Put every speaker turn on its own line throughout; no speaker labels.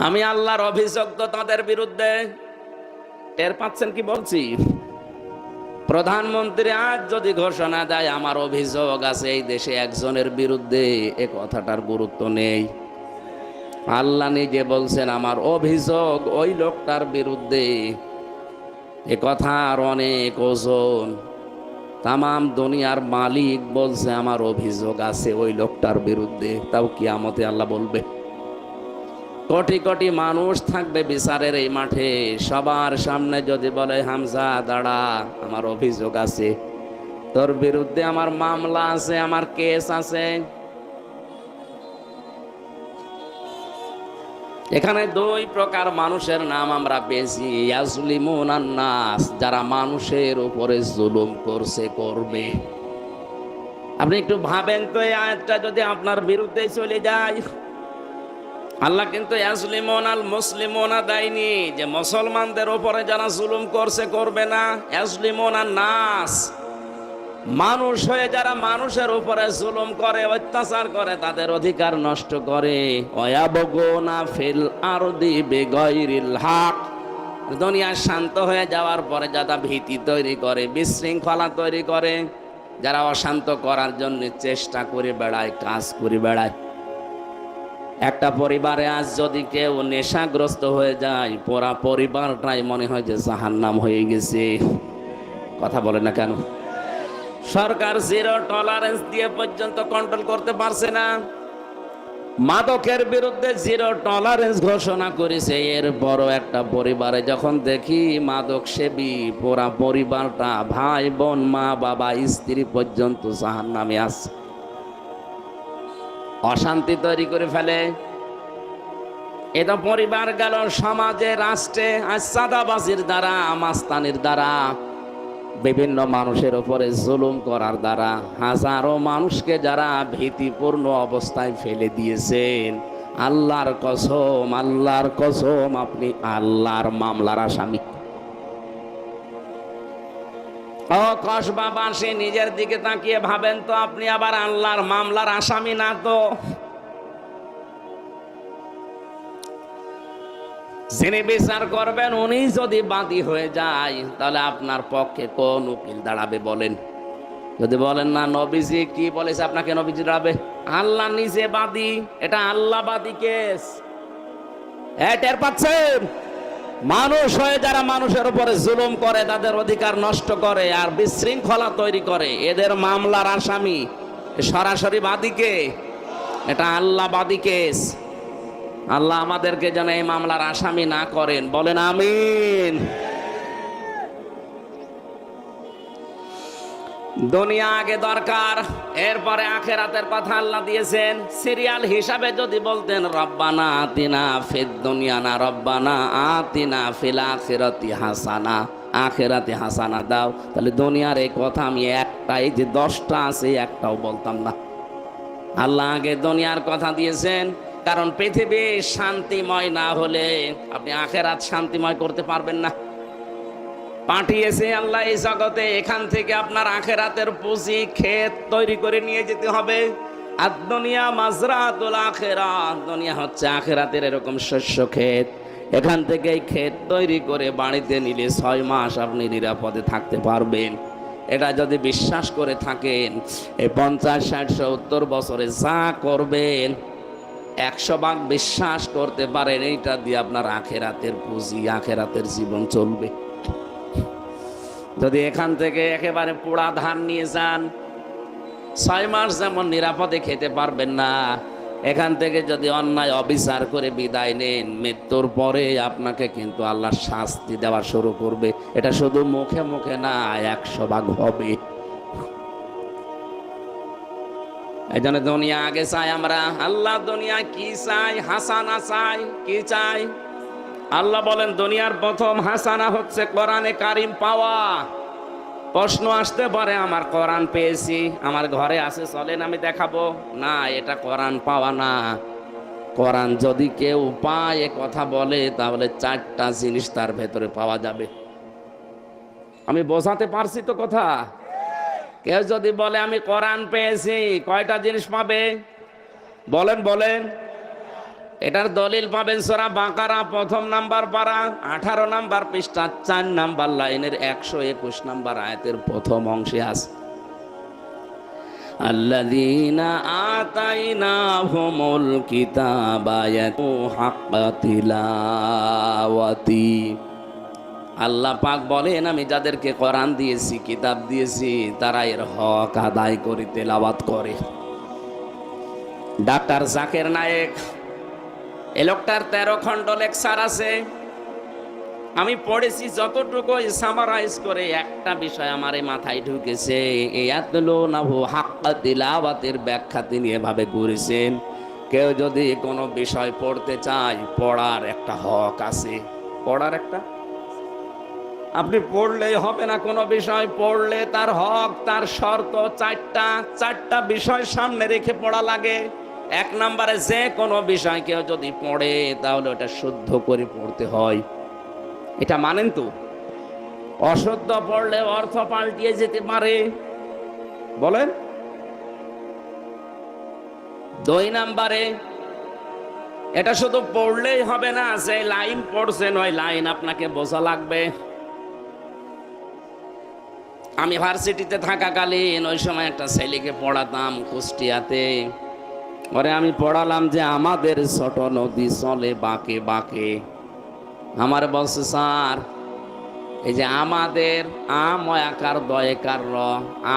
আমি আল্লাহর অভিযোগ তো তাদের বিরুদ্ধে। টের পাচ্ছেন কি বলছি? প্রধানমন্ত্রী আজ যদি ঘোষণা দেয় আমার অভিযোগ আছে এই দেশে একজনের বিরুদ্ধে, এ কথাটার গুরুত্ব নেই। আল্লাহ নিজে বলছেন আমার অভিযোগ ওই লোকটার বিরুদ্ধে, এ কথার অনেক ওজন। তামাম দুনিয়ার মালিক বলছে আমার অভিযোগ আছে ওই লোকটার বিরুদ্ধে, তাও কিয়ামতে আল্লাহ বলবে। কোটি কোটি মানুষ থাকবে বিচারের এই মাঠে, সবার সামনে যদি বলে হামজা দাঁড়া, আমার অভিযোগ আছে, তোর বিরুদ্ধে আমার মামলা আছে, আমার কেস আছে। এখানে দুই প্রকার মানুষের নাম আমরা পেয়েছি, ইয়াজলিমুন আন-নাস, যারা মানুষের উপরে জুলুম করছে, করবে। আপনি একটু ভাবেন তো, এই আয়াতটা যদি আপনার বিরুদ্ধে চলে যায়। আল্লাহ কিন্তু ইয়াজলিমুন আল মুসলিমুনা দেয়নি যে মুসলমানদের উপরে যারা জুলুম করছে করবে না। ইয়াজলিমুন আন-নাস, মানুষ হয়ে যারা মানুষের উপরে জুলুম করে, অত্যাচার করে, তাদের অধিকার নষ্ট করে। ওয়ায়াবগুনা ফিল আরদি বিগাইরিল হক, দুনিয়া শান্ত হয়ে যাওয়ার পরে যারা ভীতি তৈরি করে, বিশৃঙ্খলা তৈরি করে, যারা অশান্ত করার জন্য চেষ্টা করে বেড়ায়, কাজ করে বেড়ায়। একটা পরিবারে আজ যদি কেউ নেশাগ্রস্ত হয়ে যায়, পুরা পরিবারটাই মনে হয় যে জাহান্নাম হয়ে গেছে। কথা বলে না কেন? সরকার জিরো টলারেন্স দিয়ে পর্যন্ত কন্ট্রোল করতে পারছে না। মাদকের বিরুদ্ধে জিরো টলারেন্স ঘোষণা করেছে, এর বড় একটা পরিবারে যখন দেখি মাদক সেবী, পুরা পরিবারটা, ভাই বোন, মা বাবা, স্ত্রী পর্যন্ত জাহান্নামে আছে। অশান্তি তৈরি করে ফেলে। এটা পরিবার গেল, সমাজে, রাষ্ট্রে আজ চাঁদাবাজির দ্বারা, মাস্তানির দ্বারা, বিভিন্ন মানুষের উপরে জুলুম করার দ্বারা হাজারো মানুষকে যারা ভীতিপূর্ণ অবস্থায় ফেলে দিয়েছেন, আল্লাহর কসম, আল্লাহর কসম, আপনি আল্লাহর মামলার আসামি। ও কসবাবাসী, নিজের দিকে তাকিয়ে ভাবেন তো, আপনি আবার আল্লাহর মামলার আসামি না তো? যিনি বিচার করবেন উনি যদি বাদী হয়ে যায়, তাহলে আপনার পক্ষে কোন উকিল দাঁড়াবে বলেন? যদি বলেন না নবীজি কি বলেছে আপনাকে নবীজি দাঁড়াবে, আল্লাহ নিজে বাদী, এটা আল্লাহ বাদী কেস। টের পাচ্ছেন? মানুষ হয়ে যারা মানুষের উপরে জুলুম করে, তাদের অধিকার নষ্ট করে আর বিশৃঙ্খলা তৈরি করে, এদের মামলার আসামি সরাসরি বাদীকে, এটা আল্লাহ বাদী কেস। আল্লাহ আমাদেরকে যেন এই মামলার আসামি না করেন, বলেন আমিন। দুনিয়া আগে দরকার, এরপরে আখিরাতের কথা আল্লাহ দিয়েছেন। সিরিয়াল হিসাবে যদি বলতেন রব্বানা আতিনা ফিদ দুনিয়া, না রব্বানা আতিনা ফিল আখিরাতি হাসানা, আখিরাতে হাসানা দাও, তাহলে দুনিয়ার এই কথা আমি একটাই, যে 10টা আছে একটাও বলতাম না। আল্লাহ আগে দুনিয়ার কথা দিয়েছেন, কারণ পৃথিবী শান্তিময় না হলে আপনি আখিরাত শান্তিময় করতে পারবেন না। পাঠিয়েছে আল্লাহ এই জগতে, এখান থেকে আপনার আখিরাতের পুঁজি, ক্ষেত তৈরি করে নিয়ে যেতে হবে। আর দুনিয়া মাজরাতুল আখিরাত, দুনিয়া হচ্ছে আখিরাতের এরকম শস্য ক্ষেত। এখান থেকে এই ক্ষেত তৈরি করে বাড়িতে নিলে 6 মাস আপনি নিরাপদে থাকতে পারবেন। এটা যদি বিশ্বাস করে থাকেন, এই 50, 60, 70 বছরে যা করবেন 100 ভাগ বিশ্বাস করতে পারেন, এইটা দিয়ে আপনার আখিরাতের পুঁজি, আখিরাতের জীবন চলবে। যদি এখান থেকে একেবারে পোড়া ধান নিয়ে যান, 6 মাস যেমন নিরাপদে খেতে পারবেন না, এখান থেকে যদি অন্যায় অবিচার করে বিদায় নেন, মৃত্যুর পরে আপনাকে কিন্তু আল্লাহ শাস্তি দেওয়া শুরু করবে। এটা শুধু মুখে মুখে না, 100 ভাগ হবে। এই জন্য দুনিয়া আগে চাই আমরা। আল্লাহ দুনিয়া কি চাই? হাসানা চাই। কি চাই? আল্লাহ বলেন দুনিয়ার প্রথম হাসানা হচ্ছে কোরআনে কারিম পাওয়া। প্রশ্ন আসতে পারে, আমার কোরআন পেয়েছি, আমার ঘরে আছে, চলেন আমি দেখাবো। না, এটা কোরআন পাওয়া না। কোরআন যদি কেউ পায়, কথা বলে, তাহলে 4টা জিনিস তার ভেতরে পাওয়া যাবে। আমি বোঝাতে পারছি তো কথা? কেউ যদি বলে আমি কোরআন পেয়েছি, কয়টা জিনিস পাবে? বলেন বলেন। এটার দলিল পাবেন সূরা বাকারা প্রথম নাম্বার পারা 18 নাম্বার পৃষ্ঠা 4 নাম্বার লাইনের 121 নাম্বার আয়াতের প্রথম অংশে আছে আল্লাযীনা আতাইনাহুমুল কিতাবা ইয়াতুলুনাহু হাক্কা তিলাওয়াতি। আল্লাহ পাক বলেন আমি যাদেরকে কোরআন দিয়েছি কিতাব দিয়েছি তারা এর হক আদায় করে তেলাওয়াত করে। ডাক্তার জাকির নায়েক এই লোকটার 13 খণ্ড লেকচার আছে, আমি পড়েছি যতটুকু সামারাইজ করে একটা বিষয় আমার মাথায় ঢুকেছে। ইয়াতলুনাহু হাক্কা তিলাওয়াতের ব্যাখ্যা তিনি এভাবে করেছেন, কেউ যদি কোনো বিষয় পড়তে চায় পড়ার একটা হক আছে। পড়ার একটা, আপনি পড়লেই হবে না, কোনো বিষয় পড়লে তার হক তার শর্ত চারটা বিষয় সামনে রেখে পড়া লাগে। 1 নম্বরে যে কোনো বিষয় কেউ যদি পড়ে তাহলে ওটা শুদ্ধ করে পড়তে হয়, এটা মানেন তো? অশুদ্ধ পড়লে অর্থ পাল্টিয়ে যেতে পারে, বলেন। 2 নম্বরে এটা শুধু পড়লেই হবে না, যে লাইন পড়ছেন ওই লাইন আপনাকে বোঝা লাগবে। আমি ভার্সিটিতে থাকাকালীন ওই সময় একটা ছেলেকে পড়াতাম কুষ্টিয়াতে। ওরে আমি পড়ালাম যে আমাদের ছোট নদী চলে বাঁকে বাঁকে। আমার বলছে স্যার এই যে আমাদের আময়াকার দয়কার র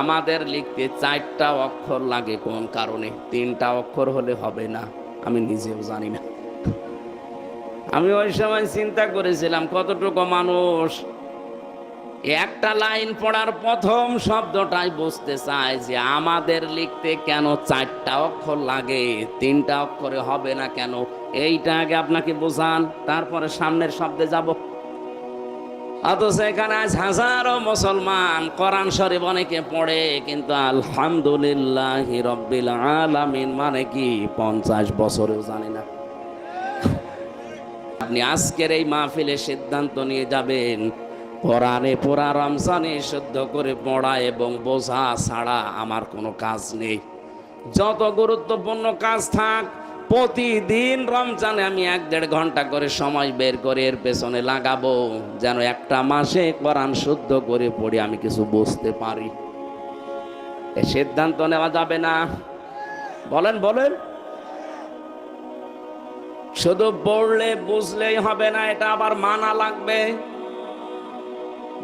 আমাদের লিখতে 4টা অক্ষর লাগে, কোন কারণে? 3টা অক্ষর হলে হবে না, আমি নিজেও জানি না। আমি ওই সময় চিন্তা করেছিলাম কতটুকু মানুষ একটা লাইন পড়ার প্রথম শব্দটাই বুঝতে চায় যে আমাদের লিখতে কেন 4টা অক্ষর লাগে, 3টা অক্ষরে হবে না কেন? এইটা আগে আপনাকে বোঝান, তারপরে সামনের শব্দে যাব। অথচ এখানে আজ হাজারো মুসলমান কোরআন শরীফ অনেকে পড়ে, কিন্তু আলহামদুলিল্লাহ রব্বিল আলামিন মানে কি 50 বছরেও জানি না। আপনি আজকের এই মাহফিলে সিদ্ধান্ত নিয়ে যাবেন কোরআনে পুরা রমজানে শুদ্ধ করে পড়া এবং বোঝা ছাড়া আমার কোনো কাজ নেই। যত গুরুত্বপূর্ণ কাজ থাক প্রতিদিন রমজানে আমি 1-1.5 ঘন্টা করে সময় বের করে এর পেছনে লাগাবো, যেন একটা মাসে কোরআন শুদ্ধ করে পড়ে আমি কিছু বুঝতে পারি। এ সিদ্ধান্ত নেওয়া যাবে না, বলেন বলেন। শুধু পড়লে বুঝলেই হবে না, এটা আবার মানা লাগবে।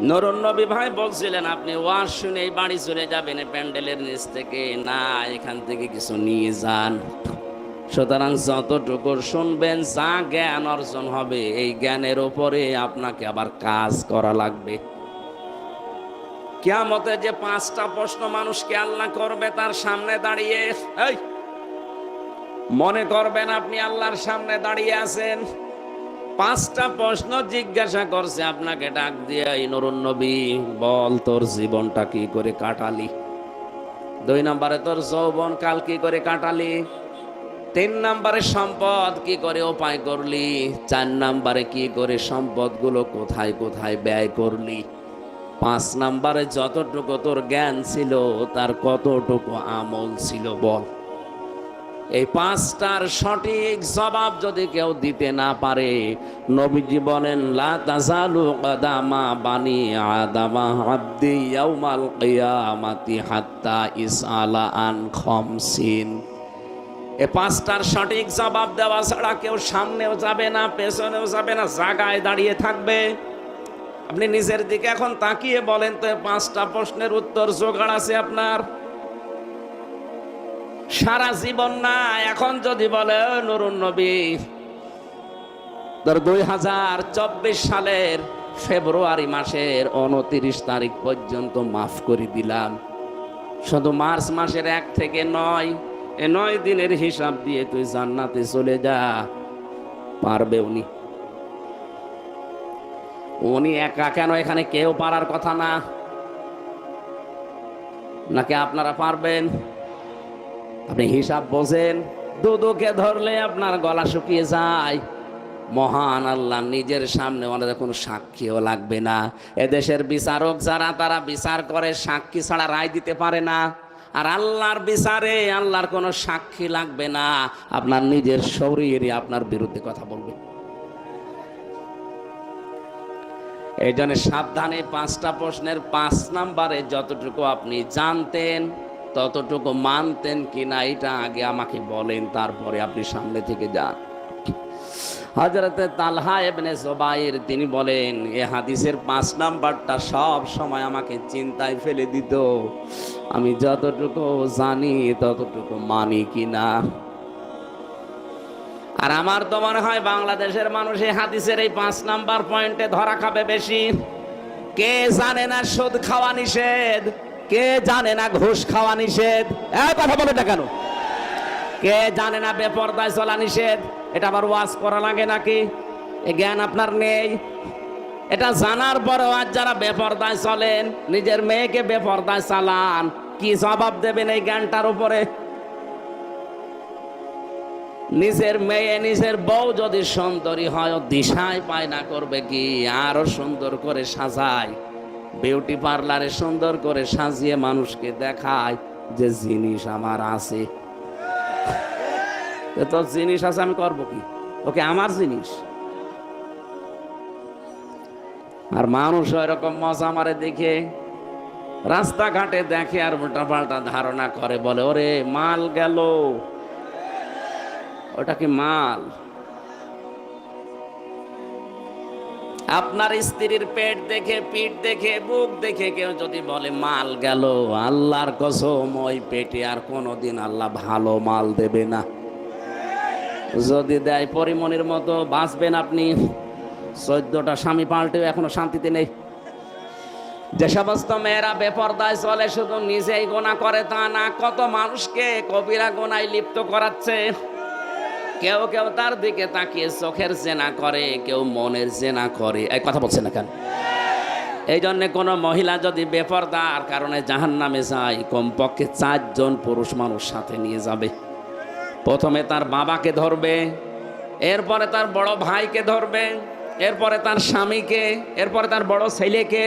নুরুন নবী ভাই বলছিলেন আপনি ওয়াজ শুনে বাড়ি চলে যাবেন প্যান্ডেলের নিচ থেকে, না এখান থেকে কিছু নিয়ে যান। সুতরাং যতটুকু শুনবেন যা জ্ঞান অর্জন হবে এই জ্ঞানের উপরে আপনাকে আবার কাজ করা লাগবে। কিয়ামতে যে 5টা প্রশ্ন মানুষকে আল্লাহ করবে তার সামনে দাঁড়িয়ে, এই মনে করবেন আপনি আল্লাহর সামনে দাঁড়িয়ে আছেন, 5টা প্রশ্ন জিজ্ঞাসা করছে আপনাকে ডাক দিয়ে, এই নুরুন নবী বল তোর জীবনটা কি করে কাটালি? 2 নম্বরে তোর যৌবন কাল কি করে কাটালি? 3 নম্বরে সম্পদ কি করে উপায় করলি? 4 নম্বরে কি করে সম্পদগুলো কোথায় কোথায় ব্যয় করলি? 5 নম্বরে যতটুকু তোর জ্ঞান ছিল তার কতটুকু আমল ছিল বল। এই 5টার সঠিক জবাব যদি কেউ দিতে না পারে, নবীজি বলেন লা তাজালু কদামা বানি আদামা আব্দি ইয়াউমাল কিয়ামাতি হাত্তা ইসআলা আন খামসিন। এই 5টার সঠিক জবাব দেওয়া ছাড়া কেউ সামনেও যাবে না পেছনেও যাবে না, জায়গায় দাঁড়িয়ে থাকবে। আপনি নিজের দিকে এখন তাকিয়ে বলেন তো 5টা প্রশ্নের উত্তর জোগাড় আছে আপনার? সারা জীবন না, এখন যদি বলে নুরুন নবী 2024 সালের ফেব্রুয়ারি মাসের 29 তারিখ পর্যন্ত মাফ করে দিলাম, শুধু মার্চ মাসের 1 থেকে 9 এই 9 দিনের হিসাব দিয়ে তুই জান্নাতে চলে যা, পারবে উনি? উনি একা কেন? এখানে কেউ পারার কথা না, নাকি আপনারা পারবেন? আপনি হিসাব বোঝেন, দুদুকে ধরলে আপনার গলা শুকিয়ে যায়। মহান আল্লাহ নিজের সামনে ওনাদের কোনো সাক্ষীও লাগবে না। এদেশের বিচারক যারা তারা বিচার করে সাক্ষী ছাড়া রায় দিতে পারে না। আর আল্লাহর বিচারে আল্লাহর কোনো সাক্ষী লাগবে না, আপনার নিজের শরীরই আপনার বিরুদ্ধে কথা বলবে। এই জন্য সাবধানে 5টা প্রশ্নের 5 নাম্বারে যতটুকু আপনি জানতেন ততটুকু মানতেন কিনা এটা আগে আমাকে বলেন, তারপরে আপনি সামনে থেকে যান। হযরতে তালহা ইবনে জুবাইর তিনি বলেন, এই হাদিসের 5 নাম্বারটা সব সময় আমাকে চিন্তায় ফেলে দিত, আমি যতটুকু জানি ততটুকু মানি কিনা। আর আমার তো মনে হয় বাংলাদেশের মানুষ এই হাদিসের এই 5 নাম্বার পয়েন্টে ধরা খাবে বেশি। কে জানে না সুদ খাওয়া নিষেধ? কে জানে না ঘুষ খাওয়া নিষেধ? এই কথা বলে না কেন? কে জানে না বেপরদায় চলা নিষেধ? এটা আবার ওয়াজ করা লাগে নাকি? এই জ্ঞান আপনার নেই। এটা জানার পরেও আজ যারা বেপরদায় চলেন, নিজের মেয়েকে বেপরদায় চালান, কি জবাব দেবেন এই জ্ঞানটার উপরে? নিজের মেয়ে নিজের বউ যদি সুন্দরী হয়, দিশায় পায় না করবে কি? আরো সুন্দর করে সাজায়, বিউটি পার্লারে সুন্দর করে সাজিয়ে মানুষকে দেখায় যে জিনিস আমার আছে। তো জিনিস আছে, আমি করবো কি? ওকে আমার জিনিস। আর মানুষ এরকম মজা মারে দেখে, রাস্তাঘাটে দেখে আর উল্টা পাল্টা ধারণা করে, বলে ওরে মাল গেল। ওটা কি মাল? আপনার স্ত্রীর পেট দেখে, পিঠ দেখে, বুক দেখে কেউ যদি বলে মাল গেল, আল্লাহর কসম ওই পেটে আর কোনোদিন আল্লাহ ভালো মাল দেবে না। যদি দেয় পরিমণির মতো বাঁচবেন আপনি। 14টা স্বামী পাল্টেও এখনো শান্তিতে নেই। যে সমস্ত মেয়েরা বেপরদায় চলে শুধু নিজেই গোনা করে তা না, কত মানুষকে কবিরা গোনায় লিপ্ত করাচ্ছে। কেউ কেউ তার দিকে তাকিয়ে চোখের জেনা করে, কেউ মনের জেনা করে। এই কথা বলছে না কেন? এই জন্য কোনো মহিলা যদি বেপরদার কারণে জাহান্নামে যায়, কমপক্ষে 4 জন পুরুষ মানুষ সাথে নিয়ে যাবে। প্রথমে তার বাবাকে ধরবে, এরপরে তার বড় ভাইকে ধরবে, এরপরে তার স্বামীকে, এরপরে তার বড় ছেলেকে।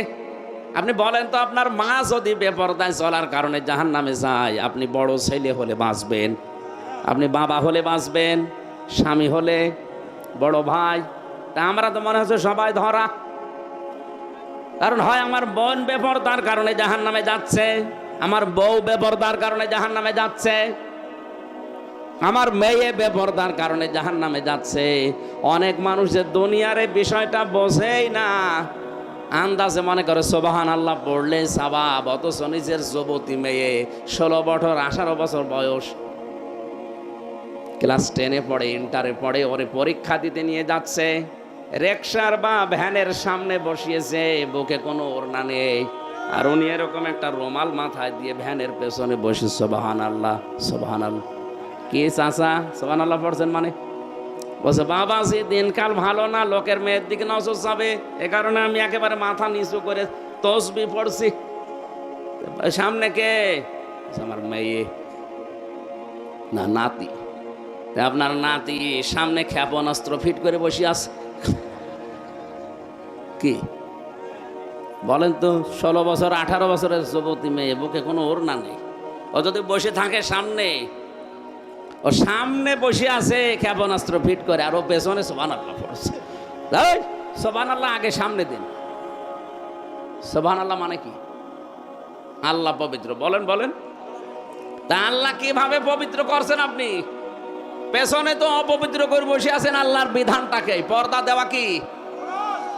আপনি বলেন তো, আপনার মা যদি বেপরদায় চলার কারণে জাহান্নামে যায়, আপনি বড় ছেলে হলে বাঁচবেন, আপনি বাবা হলে বাঁচবেন, স্বামী হলে, বড় ভাই। তা আমরা তো মনে হচ্ছে সবাই ধরা। কারণ হয় আমার বোন বেপরদার কারণে জাহান্নামে যাচ্ছে, আমার বউ বেপরদার কারণে জাহান্নামে যাচ্ছে, আমার মেয়ে বেপরদার কারণে জাহান্নামে যাচ্ছে। অনেক মানুষের দুনিয়ার এই বিষয়টা বোঝেই না, আন্দাজে মনে করে সুবহানাল্লাহ পড়লে সওয়াব, অথচ নিজের যুবতী মেয়ে 16 বছর 18 বছর বয়স, ক্লাস 10-এ পড়ে, ইন্টারে পড়ে, ওরে পরীক্ষা দিতে নিয়ে যাচ্ছে, রিকশার বা ভ্যানের সামনে বসিয়েছে, বুকে কোনো ওড়না নেই, আর উনি এরকম একটা রুমাল মাথায় দিয়ে ভ্যানের পেছনে বসে সুবহানাল্লাহ সুবহানাল্লাহ। কি চাচা সুবহানাল্লাহ পড়ছেন মানে? বলছে বাবাজি দিনকাল ভালো না, লোকের মেয়ের দিকে নজর যাবে, এ কারণে আমি একেবারে মাথা নিচু করে তসবিহ পড়ছি। সামনে কে? আমার মেয়ে না নাতি। আপনার নাতি সামনে ক্ষেপণাস্ত্র ফিট করে বসে আছে। কি বলেন তো? 16 বছর 18 বছরের যুবতী মেয়ে, বুকে কোনো ওড়না নেই, ও যদি বসে থাকে সামনে, ও সামনে বসে আছে ক্ষেপণাস্ত্র ফিট করে, আর ও পেছনে সুবহানাল্লাহ পড়ছে। সুবহানাল্লাহ আগে সামনে দিন। সুবহানাল্লাহ মানে কি? আল্লাহ পবিত্র। বলেন বলেন, তা আল্লাহ কিভাবে পবিত্র করছেন আপনি? পেছনে তো অপবিত্র করে বসে আছেন। আল্লাহর বিধানটাকে পর্দা দেওয়া কি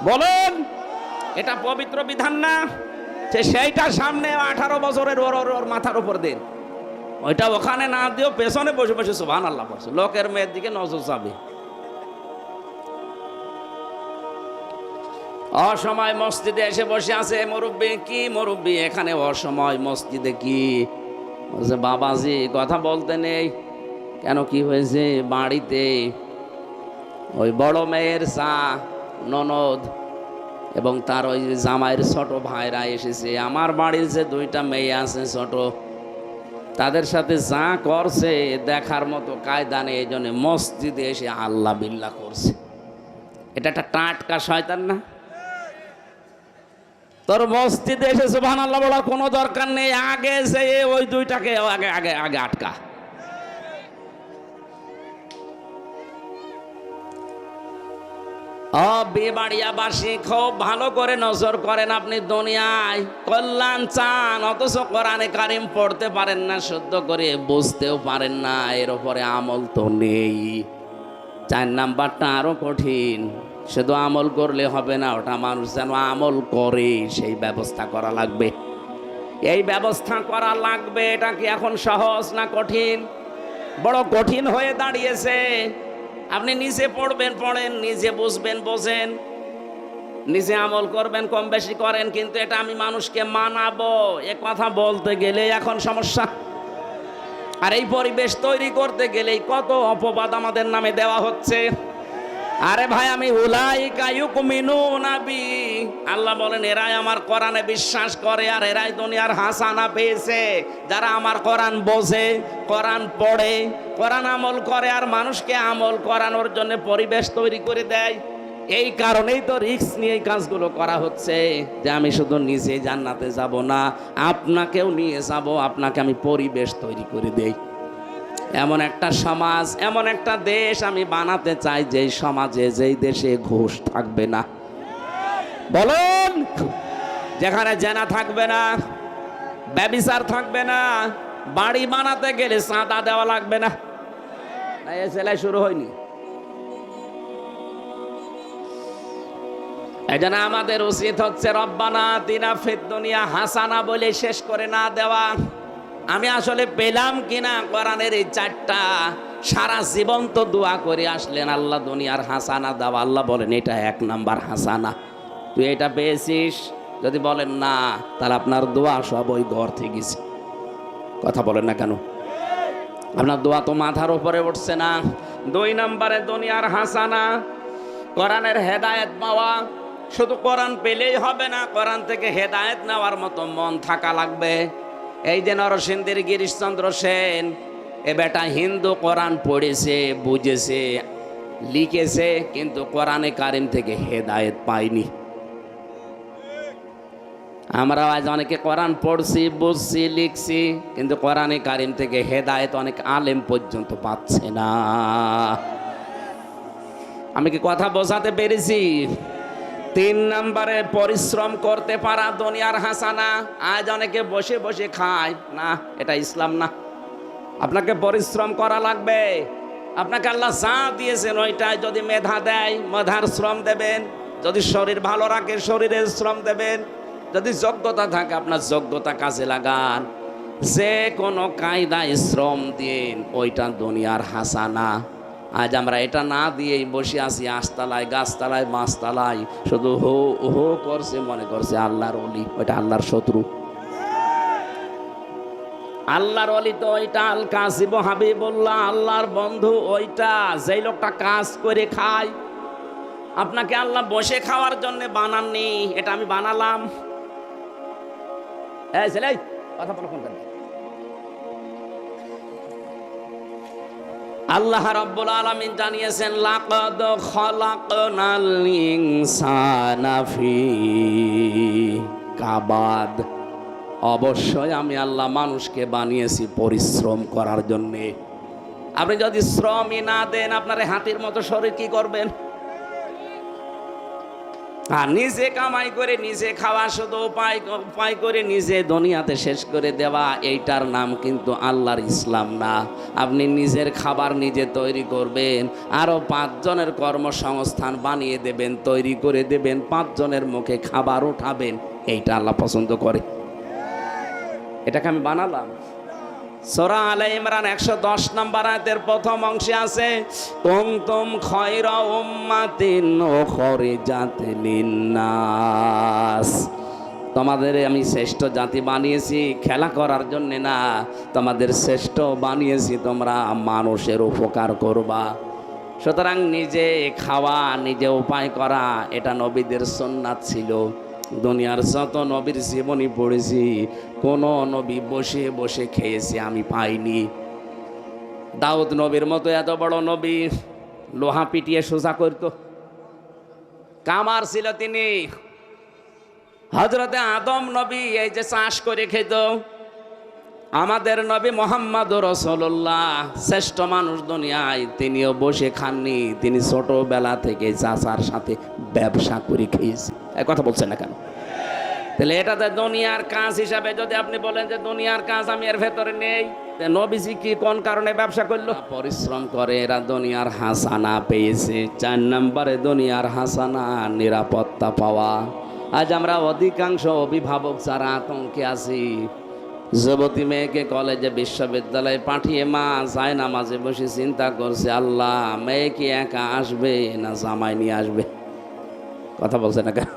বলেন? এটা পবিত্র বিধান না? সেইটা সামনে 18 বছরের ওর মাথার উপর দিন, ওইটা ওখানে না দিও, পেছনে বসে বসে সুবহানাল্লাহ পড়ছে, লোকের মেয়ের দিকে নজর যাবে। অসময় মসজিদে এসে বসে আছে মুরব্বী। কি মুরব্বী এখানে অসময় মসজিদে? কি বলছে? বাবাজি কথা বলতে নেই। কেন, কি হয়েছে? বাড়িতে ওই বড় মেয়ের চা ননদ এবং তার ওই জামাইয়ের ছোট ভাইরা এসেছে। আমার বাড়ির যে 2টা মেয়ে আছে ছোট, তাদের সাথে যা করছে দেখার মতো কায়দা নেই। এই জন্য মসজিদে এসে আল্লাহ বিল্লাহ করছে। এটা একটা টাটকা শয়তান না? তোর মসজিদে এসে সুবহানাল্লাহ বলার কোনো দরকার নেই, আগে যে ওই দুইটাকে আগে আগে আগে আটকা। বিবাড়িয়াবাসী খুব ভালো করে নজর করেন, আপনি দুনিয়ায় কল্যাণ চান অথচ কোরআনে কারিম পড়তে পারেন না, শুদ্ধ করে বুঝতেও পারেন না, এর উপরে আমল তো নেই। 4 নাম্বারটা আরো কঠিন, শুধু আমল করলে হবে না, ওটা মানুষ যেন আমল করে সেই ব্যবস্থা করা লাগবে। এই ব্যবস্থা করা লাগবে, এটা কি এখন সহজ না কঠিন? বড় কঠিন হয়ে দাঁড়িয়েছে। আপনি নিজে পড়বেন পড়েন, নিজে বুঝবেন বোঝেন, নিজে আমল করবেন কম বেশি করেন, কিন্তু এটা আমি মানুষকে মানাবো এ কথা বলতে গেলে এখন সমস্যা। আর এই পরিবেশ তৈরি করতে গেলেই কত অপবাদ আমাদের নামে দেওয়া হচ্ছে। আরে ভাই, আমি উলাইকা ইউমিনুনা বি, আল্লাহ বলেন এরাই আমার কোরআনে বিশ্বাস করে আর এরাই দুনিয়ার হাসানা পেয়েছে। যারা আমার কোরআন বোঝে, কোরআন পড়ে, কোরআন আমল করে আর মানুষকে আমল করানোর জন্য পরিবেশ তৈরি করে দেয়। এই কারণেই তো রিস্ক নিয়ে এই কাজগুলো করা হচ্ছে, যে আমি শুধু নিজে জান্নাতে যাব না, আপনাকেও নিয়ে যাব, আপনাকে আমি পরিবেশ তৈরি করে দেই। এমন একটা সমাজ, এমন একটা দেশ আমি বানাতে চাই, যেই সমাজে যেই দেশে ঘুষ থাকবে না। বলুন, যেখানে জেনা থাকবে না, ব্যভিচার থাকবে না, বাড়ি বানাতে গেলে চাঁদা দেওয়া লাগবে না। এই সেলাই শুরু হয়নি। এই জন্য আমাদের উচিত হচ্ছে রব্বানা আতিনা ফিদ দুনিয়া হাসানা বলে শেষ করে না দেওয়া। আমি আসলে পেলাম কিনা কোরআনের এই 4টা, সারা জীবন তো দোয়া করে আসলেন আল্লাহ দুনিয়ার হাসানা দাও। আল্লাহ বলেন এটা 1 নাম্বার হাসানা, তুই এটা পেয়েছিস? যদি বলেন না, তাহলে আপনার দোয়া সব ওই ঘর থেকে গেছে। কথা বলেন না কেন? আপনার দোয়া তো মাথার উপরে উঠছে না। 2 নাম্বারে দুনিয়ার হাসানা, কোরআনের হেদায়েত পাওয়া। শুধু কোরআন পেলেই হবে না, কোরআন থেকে হেদায়েত নেওয়ার মতো মন থাকা লাগবে। এই যে নরসিংদীর গিরিশচন্দ্র সেন, এ বেটা হিন্দু, কোরআন পড়েছে, বুঝেছে, লিখেছে, কিন্তু কোরআনে কারিম থেকে হেদায়েত পায়নি। আমরা আজ অনেকে কোরআন পড়ছি, বুঝছি, লিখছি, কিন্তু কোরআনে কারিম থেকে হেদায়েত অনেক আলেম পর্যন্ত পাচ্ছে না। আমি কি কথা বোঝাতে পেরেছি? 3 নাম্বারে পরিশ্রম করতে পারা দুনিয়ার হাসানা। আজ অনেকে বসে বসে খায় না, এটা ইসলাম না। আপনাকে পরিশ্রম করা লাগবে। আপনাকে আল্লাহ যা দিয়েছেন ওইটাই যদি মেধা দেয়, মেধার শ্রম দেবেন। যদি শরীর ভালো রাখে, শরীরের শ্রম দেবেন। যদি যোগ্যতা থাকে, আপনার যোগ্যতা কাজে লাগান। যে কোনো কায়দায় শ্রম দিন, ওইটা দুনিয়ার হাসানা। আজ আমরা এটা না দিয়েই বসে আছি আশতলায়, গাছতলায়, মাছতলায়, শুধু হো হো করছে, মনে করছে আল্লাহর ওলি। ওইটা আল্লাহর শত্রু। আল্লাহর ওলি তো ওইটা, আল কাসিব হাবিবুল্লাহ, আল্লাহর বন্ধু ওইটা, যেই লোকটা কাজ করে খায়। আপনাকে আল্লাহ বসে খাওয়ার জন্য বানাননি, এটা আমি বানালাম। এই ছেলে, কথা বলো কোন কথা? আল্লাহ রাব্বুল আলামিন জানিয়েছেন, লাকাদ খালাকনাল ইনসানা ফি কাবাদ, অবশ্যই আমি আল্লাহ মানুষকে বানিয়েছি পরিশ্রম করার জন্যে। আপনি যদি শ্রমই না দেন, আপনার হাতির মতো শরীর কি করবেন? আর নিজে কামাই করে নিজে খাওয়া, শুধু উপায় করে নিজে দুনিয়াতে শেষ করে দেওয়া, এইটার নাম কিন্তু আল্লাহর ইসলাম না। আপনি নিজের খাবার নিজে তৈরি করবেন, আরো 5 জনের কর্মসংস্থান বানিয়ে দেবেন, তৈরি করে দেবেন, 5 জনের মুখে খাবার উঠাবেন, এইটা আল্লাহ পছন্দ করে। এটাকে আমি বানালাম। সূরা আলে ইমরান 110 নম্বর আয়াতের প্রথম অংশে আছে, কুনতুম খায়রা উম্মাতিন উখরিজাত লিন্নাস, তোমাদের আমি শ্রেষ্ঠ জাতি বানিয়েছি খেলা করার জন্য না, তোমাদের শ্রেষ্ঠ বানিয়েছি তোমরা মানুষের উপকার করবা। সুতরাং নিজে খাওয়া, নিজে উপায় করা, এটা নবীদের সুন্নাত ছিল। দুনিয়ার যত নবীর জীবনী পড়েছি, কোন নবী বসে বসে খেয়েছে আমি পাইনি। দাউদ নবীর মতো এত বড় নবী লোহা পিটিয়ে সোজা করত, কামার ছিল তিনি। হযরতে আদম নবী এই যে চাষ করে খেত, আমাদের নবী মুহাম্মদ রাসূলুল্লাহ শ্রেষ্ঠ মানুষ দুনিয়ায়, তিনিও বসে খাননি, তিনি ছোটবেলা থেকে চাচার সাথে ব্যবসা করে খেয়েছে। এই কথা বলছেন না কেন? তাহলে এটাতে দুনিয়ার কাজ হিসাবে যদি আপনি বলেন যে দুনিয়ার কাজ আমি এর ভেতরে নেই, নবীজি কি কোন কারণে ব্যবসা করলো? পরিশ্রম করে এরা দুনিয়ার হাসানা পেয়েছে। 4 নম্বরে দুনিয়ার হাসানা নিরাপত্তা পাওয়া। আজ আমরা অধিকাংশ অভিভাবক যারা আতঙ্কে আছি, যুবতী মেয়েকে কলেজে বিশ্ববিদ্যালয়ে পাঠিয়ে মা যায় নামাজে বসে চিন্তা করছে, আল্লাহ মেয়ে কি একা আসবে না জামাই নিয়ে আসবে? কথা বলছে না কেন?